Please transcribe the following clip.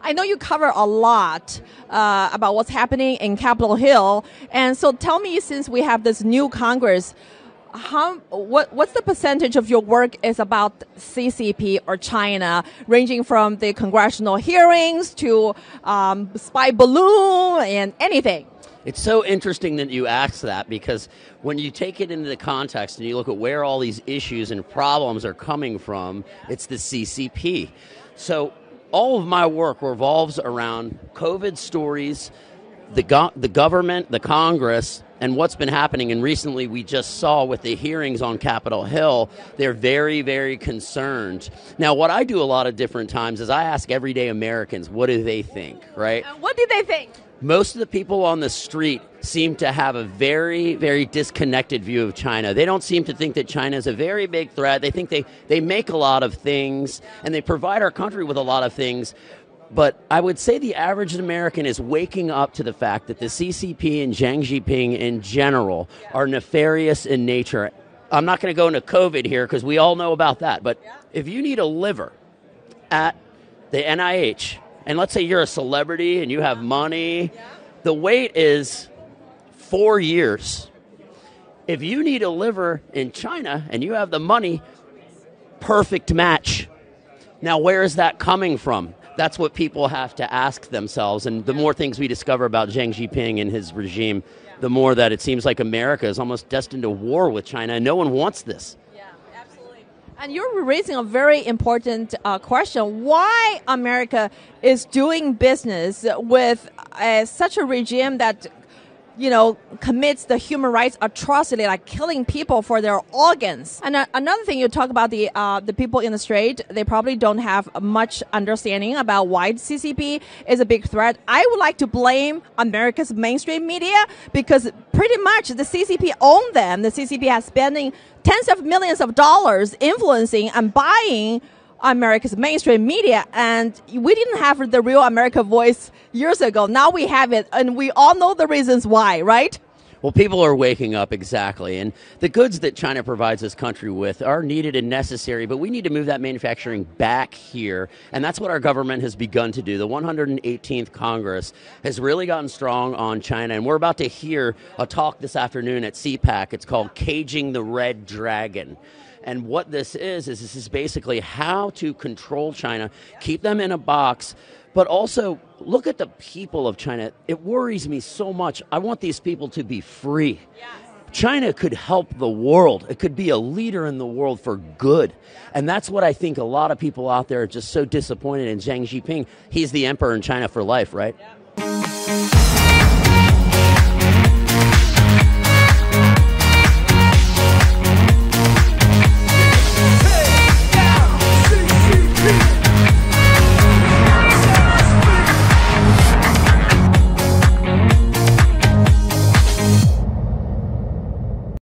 I know you cover a lot about what's happening in Capitol Hill. And so tell me, since we have this new Congress, what's the percentage of your work is about CCP or China, ranging from the congressional hearings to spy balloon and anything? It's so interesting that you ask that, because when you take it into the context and you look at where all these issues and problems are coming from, it's the CCP. So all of my work revolves around COVID stories, the government, the Congress, and what's been happening. And recently we just saw with the hearings on Capitol Hill, they're very, very concerned. Now, what I do a lot of different times is I ask everyday Americans, what do they think, right? What do they think? Most of the people on the street seem to have a very, very disconnected view of China. They don't seem to think that China is a very big threat. They think they make a lot of things, and they provide our country with a lot of things. But I would say the average American is waking up to the fact that the CCP and Xi Jinping in general are nefarious in nature. I'm not going to go into COVID here because we all know about that. But if you need a liver at the NIH, and let's say you're a celebrity and you have money, the wait is 4 years. If you need a liver in China and you have the money, perfect match. Now, where is that coming from? That's what people have to ask themselves. And the more things we discover about Xi Jinping and his regime, the more that it seems like America is almost destined to war with China, and no one wants this. Yeah, absolutely. And you're raising a very important question. Why America is doing business with such a regime that, you know, commits the human rights atrocity, like killing people for their organs. And another thing, you talk about the people in the street, they probably don't have much understanding about why the CCP is a big threat. I would like to blame America's mainstream media, because pretty much the CCP own them. The CCP has spending tens of millions of dollars influencing and buying America's mainstream media, and we didn't have the real America voice years ago. Now we have it, and we all know the reasons why, right? Well, people are waking up, exactly. And the goods that China provides this country with are needed and necessary, but we need to move that manufacturing back here. And that's what our government has begun to do. The 118th Congress has really gotten strong on China. And we're about to hear a talk this afternoon at CPAC. It's called Caging the Red Dragon. And what this is basically how to control China, keep them in a box, but also look at the people of China. It worries me so much. I want these people to be free. Yes. China could help the world. It could be a leader in the world for good. And that's what I think a lot of people out there are just so disappointed in Xi Jinping. He's the emperor in China for life, right? Yeah.